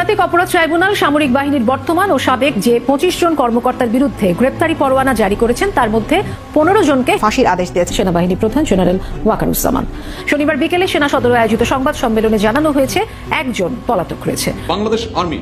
আন্তর্জাতিক অপরাধ ট্রাইব্যুনাল সামরিক বাহিনীর বর্তমান ও সাবেক যে 25 জন কর্মকর্তার বিরুদ্ধে গ্রেপ্তারি পরোয়ানা জারি করেছেন তার মধ্যে 15 জনকে ফাঁসির আদেশ দিয়েছে সেনাবাহিনী প্রধান জেনারেল ওয়াকারুজ্জামান। শনিবার বিকেলে সেনা সদরে আয়োজিত সংবাদ সম্মেলনে জানানো হয়েছে একজন পলাতক রয়েছে। বাংলাদেশ আর্মি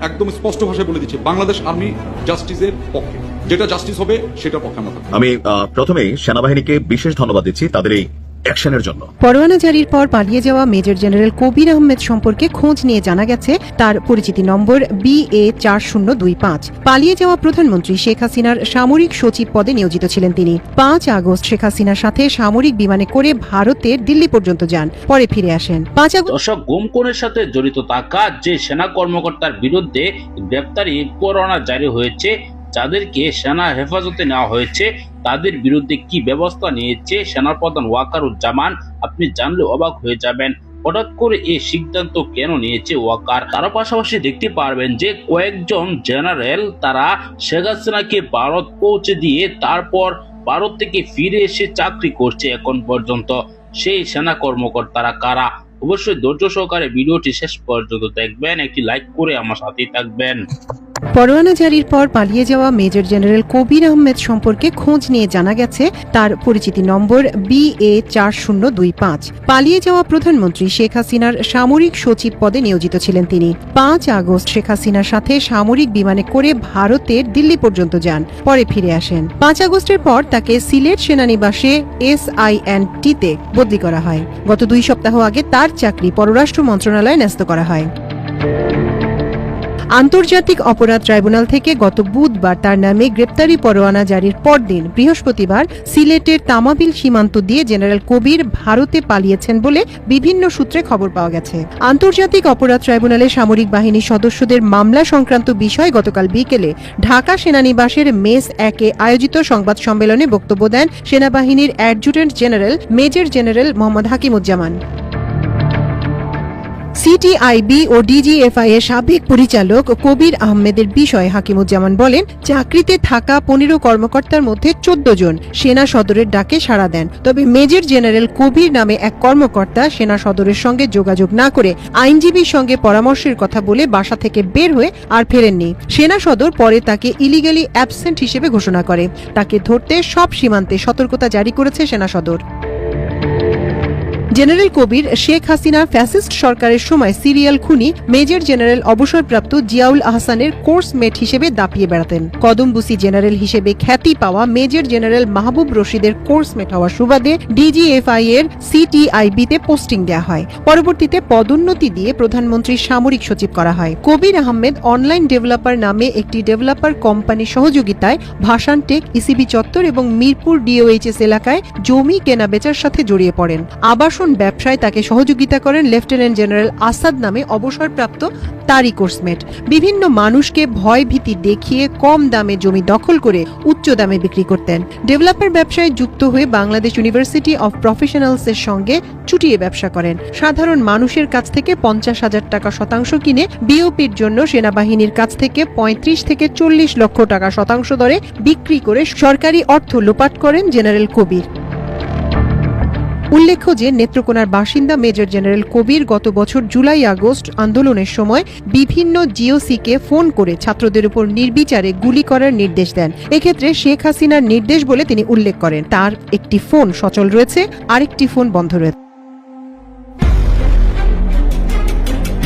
একদম স্পষ্ট ভাষায় বলে দিচ্ছে, বাংলাদেশ আর্মি জাস্টিসের পক্ষে, যেটা জাস্টিস হবে সেটার পক্ষে আমরা থাকবো। আমি প্রথমেই সেনাবাহিনীকে বিশেষ ধন্যবাদ দিচ্ছি তাদের এই অ্যাকশনের জন্য। পরোয়ানা জারির পর পালিয়ে যাওয়া মেজর জেনারেল কবির আহমেদ সম্পর্কে খোঁজ নিয়ে জানা গেছে তার পরিচিতি নম্বর BA 4025। পালিয়ে যাওয়া প্রধানমন্ত্রী শেখ হাসিনার সামরিক সচিব পদে নিয়োজিত ছিলেন তিনি। 5 আগস্ট শেখ হাসিনার সাথে সামরিক বিমানে করে ভারতের দিল্লি পর্যন্ত যান, পরে ফিরে আসেন। 5 আগস্ট দর্শক, গুম খুনের সাথে জড়িত থাকা যে সেনা কর্মকর্তার বিরুদ্ধে গ্রেপ্তারি পরোয়ানা জারি হয়েছে, যাদেরকে সেনা হেফাজতে নেওয়া হয়েছে, তাদের বিরুদ্ধে কি ব্যবস্থা নিয়েছে সেনাপ্রধান ওয়াকারুজ্জামান, আপনি জানলে অবাক হয়ে যাবেন। হঠাৎ করে এই সিদ্ধান্ত কেন নিয়েছে ওয়াকার? তারা পাশাপাশি দেখতে পারবেন যে কয়েকজন জেনারেল তারা শেখ হাসিনাকে ভারত পৌঁছে দিয়ে তারপর ভারত থেকে ফিরে এসে চাকরি করছে এখন পর্যন্ত। সেই সেনা কর্মকর্তারা কারা? অবশ্যই ধৈর্য সহকারে ভিডিওটি শেষ পর্যন্ত দেখবেন, একটি লাইক করে আমার সাথেই থাকবেন। পরোয়ানা জারির পর পালিয়ে যাওয়া মেজর জেনারেল কবির আহমেদ সম্পর্কে খোঁজ নিয়ে জানা গেছে তার পরিচিতি নম্বর BA 4025। পালিয়ে যাওয়া প্রধানমন্ত্রী শেখ হাসিনার সামরিক সচিব পদে নিয়োজিত ছিলেন তিনি। 5 আগস্ট শেখ হাসিনার সাথে সামরিক বিমানে করে ভারতের দিল্লি পর্যন্ত যান, পরে ফিরে আসেন। 5 আগস্টের পর তাকে সিলেট সেনানিবাসে SINT-তে বদলি করা হয়। গত 2 সপ্তাহ আগে তার চাকরি পররাষ্ট্র মন্ত্রণালয়ে ন্যস্ত করা হয়। আন্তর্জাতিক অপরাধ ট্রাইব্যুনাল থেকে গত বুধবার তার নামে গ্রেপ্তারি পরোয়ানা জারির পরদিন বৃহস্পতিবার সিলেটের তামাবিল সীমান্ত দিয়ে জেনারেল কবির ভারতে পালিয়েছেন বলে বিভিন্ন সূত্রে খবর পাওয়া গেছে। আন্তর্জাতিক অপরাধ ট্রাইব্যুনালে সামরিক বাহিনীর সদস্যদের মামলা সংক্রান্ত বিষয় গতকাল বিকেলে ঢাকা সেনানিবাসের মেস 1-এ আয়োজিত সংবাদ সম্মেলনে বক্তব্য দেন সেনাবাহিনীর adjutant general major general Mohammad Hakimuzzaman. CTIB ও DGFI এর সাবেক পরিচালক কবির আহমেদের বিষয়ে হাকিমুজ্জামান বলেন, চাকরিতে থাকা 15 কর্মকর্তার মধ্যে 14 জন সেনা সদরের ডাকে সাড়া দেন। তবে মেজর জেনারেল কবির নামে এক কর্মকর্তা সেনা সদরের সঙ্গে যোগাযোগ না করে আইনজীবীর সঙ্গে পরামর্শের কথা বলে বাসা থেকে বের হয়ে আর ফেরেননি। সেনা সদর পরে তাকে ইলিগালি অ্যাবসেন্ট হিসেবে ঘোষণা করে। তাকে ধরতে সব সীমান্তে সতর্কতা জারি করেছে সেনা সদর। জেনারেল কবির শেখ হাসিনার ফ্যাসিস্ট সরকারের সময় সিরিয়াল খুনি মেজর জেনারেল অবসরপ্রাপ্ত জিয়াউল আহসানের কোর্সমেট হিসেবে দাপিয়ে বেড়াতেন। কদমবুসি জেনারেল হিসেবে খ্যাতি পাওয়া মেজর জেনারেল মাহবুব রশিদের কোর্সমেট হওয়ার সুবাদে DGFI এর CTIB-তে পোস্টিং দেওয়া হয়। পরবর্তীতে পদোন্নতি দিয়ে প্রধানমন্ত্রীর সামরিক সচিব করা হয়। কবির আহমেদ অনলাইন ডেভেলপার নামে একটি ডেভেলপার কোম্পানির সহযোগিতায় ভাসান টেক, ECB চত্বর এবং মিরপুর DOHS এলাকায় জমি কেনা বেচার সাথে জড়িয়ে পড়েন। আবাসন ব্যবসায় তাকে সহযোগিতা করেন লেফটেন্যান্ট জেনারেল আসাদ নামে অবসরপ্রাপ্ত তারই কোর্সমেট। বিভিন্ন মানুষকে ভয় ভীতি দেখিয়ে কম দামে জমি দখল করে উচ্চ দামে বিক্রি করতেন। ডেভেলপার ব্যবসায় যুক্ত হয়ে বাংলাদেশ ইউনিভার্সিটি অব প্রফেশনালস এর সঙ্গে চুটিয়ে ব্যবসা করেন। সাধারণ মানুষের কাছ থেকে 50,000 টাকা শতাংশ কিনে BOP-র জন্য সেনাবাহিনীর কাছ থেকে 35 থেকে 40 লক্ষ টাকা শতাংশ দরে বিক্রি করে সরকারি অর্থ লোপাট করেন জেনারেল কবির। উল্লেখ্য যে নেত্রকোনার বাসিন্দা মেজর জেনারেল কবির গত বছর জুলাই আগস্ট আন্দোলনের সময় বিভিন্ন GOC-কে ফোন করে ছাত্রদের উপর নির্বিচারে গুলি করার নির্দেশ দেন। এক্ষেত্রে শেখ হাসিনার নির্দেশ বলে তিনি উল্লেখ করেন। তার একটি ফোন সচল রয়েছে, আরেকটি ফোন বন্ধ রয়েছে।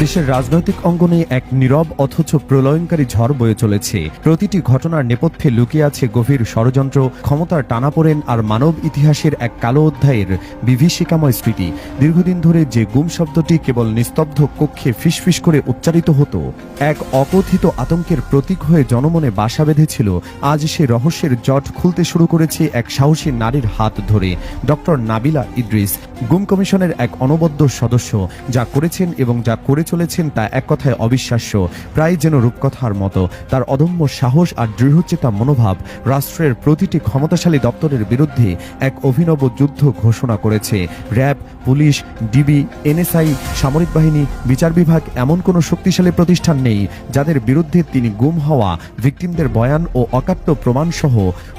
দেশের রাজনৈতিক অঙ্গনে এক নীরব অথচ প্রলয়ঙ্কারী ঝড় বয়ে চলেছে। প্রতিটি ঘটনার নেপথ্যে লুকিয়ে আছে গভীর ষড়যন্ত্র, ক্ষমতার টানাপোড়েন আর মানব ইতিহাসের এক কালো অধ্যায়ের বিভীষিকাময় স্মৃতি। দীর্ঘদিন ধরে যে গুম শব্দটি কেবল নিস্তব্ধ কক্ষে ফিসফিস করে উচ্চারিত হতো, এক অকথিত আতঙ্কের প্রতীক হয়ে জনমনে বাসা বেঁধেছিল, আজ সে রহস্যের জট খুলতে শুরু করেছে এক সাহসী নারীর হাত ধরে। ডক্টর নাবিলা ইদ্রিস, গুম কমিশনের এক অনবদ্য সদস্য। যা করেছেন এবং যা করে চলেছেন তা এক কথায় অবিশ্বাস্য, প্রায় যেন রূপকথার মতো। তার অদম্য সাহস আর দৃঢ়চেতা মনোভাব রাষ্ট্রের প্রতিটি ক্ষমতাশালী দপ্তরের বিরুদ্ধে এক অভিনব যুদ্ধ ঘোষণা করেছে। র্যাব, পুলিশ, ডিবি, NSI, সামরিক বাহিনী, বিচার বিভাগ, এমন কোনো শক্তিশালী প্রতিষ্ঠান নেই যাদের বিরুদ্ধে তিনি গুম হওয়া ভিকটিমদের বয়ান ও অকাট্য প্রমাণ সহ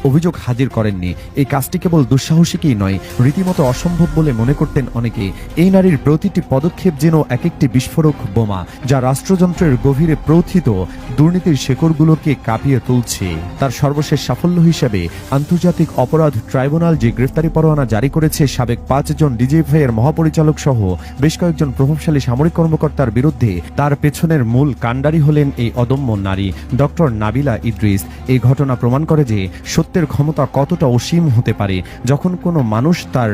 অভিযোগ হাজির করেননি। এই কাজটি কেবল দুঃসাহসিকই নয়, রীতিমতো অসম্ভব বলে মনে করতেন অনেকে। এই নারীর প্রতিটি পদক্ষেপ যেন এক একটি বিস্ফোরক বোমা, যা রাষ্ট্রযন্ত্রের গভীরে প্রথিত দুর্নীতির শেকড়গুলোকে কাঁপিয়ে তুলছে। তার সর্বশেষ সাফল্য হিসেবে আন্তর্জাতিক অপরাধ ট্রাইব্যুনাল যে গ্রেফতারি পরোয়ানা জারি করেছে সাবেক 5 জন ডিজিএফআই এর মহাপরিচালক সহ বেশ কয়েকজন প্রভাবশালী সামরিক কর্মকর্তার বিরুদ্ধে, তার পেছনের মূল কাণ্ডারি হলেন এই অদম্য নারী ডক্টর নাবিলা ইদ্রিস। এই ঘটনা প্রমাণ করে যে সত্যের ক্ষমতা কতটা অসীম হতে পারে। যখন কোনো মানুষ তার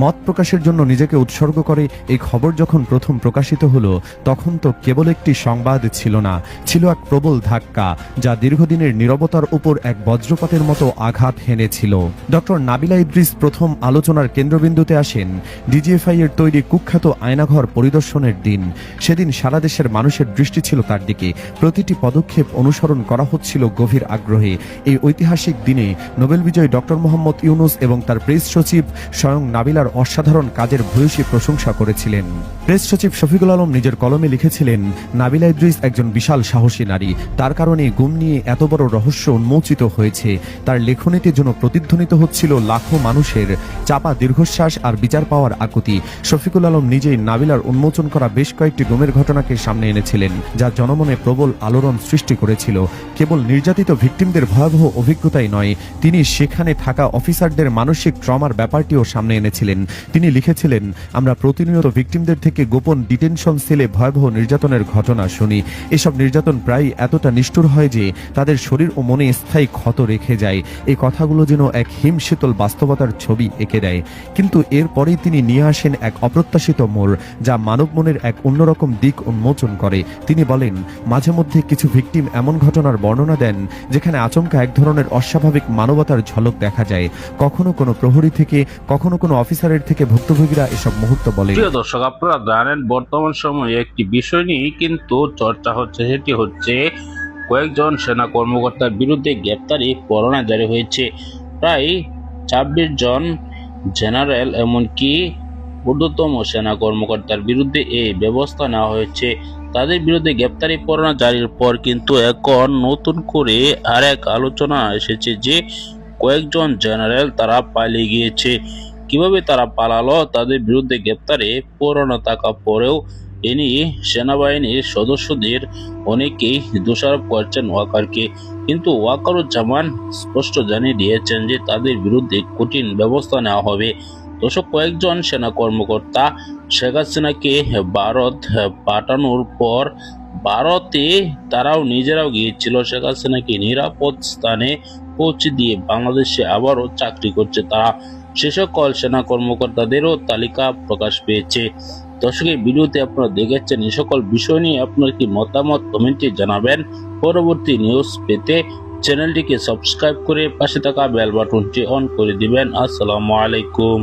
মত প্রকাশের জন্য নিজেকে উৎসর্গ করে, এই খবর যখন প্রথম প্রকাশিত হলো তখন তো কেবল একটি সংবাদ ছিল না, ছিল এক প্রবল ধাক্কা যা দীর্ঘদিনের নীরবতার উপর এক বজ্রপাতের মতো আঘাত হেনেছিল। ডক্টর নাবিলা ইদ্রিস প্রথম আলোচনার কেন্দ্রবিন্দুতে আসেন ডিজিএফআই এর তৈরি কুখ্যাত আয়নাঘর পরিদর্শনের দিন। সেদিন সারা দেশের মানুষের দৃষ্টি ছিল তার দিকে। প্রতিটি পদক্ষেপ অনুসরণ করা হচ্ছিল গভীর আগ্রহে। এই ঐতিহাসিক দিনে নোবেল বিজয়ী ডক্টর মোহাম্মদ ইউনুস এবং তার প্রেস সচিব স্বয়ং নাবিলার অসাধারণ কাজের ভূয়সী প্রশংসা করেছিলেন। প্রেস সচিব শফিকুল আলম নিজের কলমে লিখেছিলেন, নাবিলা ইদ্রিস একজন বিশাল সাহসী নারী। তার কারণে গুম নিয়ে এত বড় রহস্য উন্মোচিত হয়েছে। তার লেখনীতে যেন প্রতিধ্বনিত হচ্ছিল লাখো মানুষের চাপা দীর্ঘশ্বাস আর বিচার পাওয়ার আকুতি। শফিকুল আলম নিজেই নাবিলার উন্মোচন করা বেশ কয়েকটি গুমের ঘটনাকে সামনে এনেছিলেন, যা জনমনে প্রবল আলোড়ন সৃষ্টি করেছিল। কেবল নির্যাতিত ভিকটিমদের ভয়াবহ অভিজ্ঞতাই নয়, তিনি সেখানে থাকা অফিসারদের মানসিক ট্রমার ব্যাপারটিও সামনে এনেছিলেন। তিনি লিখেছিলেন, আমরা প্রতিনিয়ত ভিকটিমদের থেকে গোপন ডিটেনশন সেলে ভয়াবহ নির্যাতনের ঘটনা শুনি। এসব নির্যাতন প্রায় এতটা নিষ্ঠুর হয় যে তাদের শরীর ও মনে স্থায়ী ক্ষত রেখে যায়। এই কথাগুলো যেন এক হিমশীতল বাস্তবতার ছবি এঁকে দেয়। কিন্তু এরপরেই তিনি নিয়ে আসেন এক অপ্রত্যাশিত মোড়, যা মানব মনের এক অন্যরকম দিক উন্মোচন করে। তিনি বলেন, মাঝে মধ্যে কিছু ভিকটিম এমন ঘটনার বর্ণনা দেন যেখানে আচমকা এক ধরনের অস্বাভাবিক মানবতার ঝলক দেখা যায়। কখনো কোনো প্রহরী থেকে, কখনো কোনো অফিসারের থেকে ভুক্তভোগীরা এসব মুহূর্ত বলেন। প্রিয় দর্শক, আপনারা জানেন বর্তমান সময়ে একটি বিষয় নিয়ে কিন্তু চর্চা হচ্ছে, সেটি হচ্ছে কয়েকজন সেনা কর্মকর্তার বিরুদ্ধে গ্রেপ্তারি পরোয়ানা জারি হয়েছে। প্রায় 26 জন জেনারেল এমনকি ঊর্ধ্বতম সেনা কর্মকর্তার বিরুদ্ধে এই ব্যবস্থা নেওয়া হয়েছে। তাদের বিরুদ্ধে গ্রেপ্তারি পরোয়ানা জারির পর কিন্তু এখন নতুন করে আরেক আলোচনা এসেছে যে কয়েকজন জেনারেল তারা পালিয়ে গিয়েছে। কিভাবে তারা পালালো? তাদের বিরুদ্ধে গ্রেপ্তারে পরোয়ানা থাকা পরেও ইনি সেনাবাহিনীর সদস্যদের অনেকেই দোষারোপ করছেন ওয়াকারকে, কিন্তু ওয়াকারুজ্জামান স্পষ্ট জানিয়ে দিয়েছেন যে তাদের বিরুদ্ধে কঠিন ব্যবস্থা নেওয়া হবে। দর্শক, কয়েকজন সেনা কর্মকর্তা শেখ হাসিনাকে ভারত পাঠানোর পর ভারতে তারাও নিজেরাও গিয়েছিল শেখ হাসিনাকে নিরাপদ স্থানে পৌঁছে দিয়ে বাংলাদেশে আবারও চাকরি করছে তারা। সে সকল সেনা কর্মকর্তাদেরও তালিকা প্রকাশ পেয়েছে। দর্শক, এই ভিডিওতে আপনারা দেখেছেন এই সকল বিষয় নিয়ে আপনার কি মতামত কমেন্টে জানাবেন। পরবর্তী নিউজ পেতে চ্যানেলটিকে সাবস্ক্রাইব করে পাশে থাকা বেল বাটনটি অন করে দিবেন। আসসালামু আলাইকুম।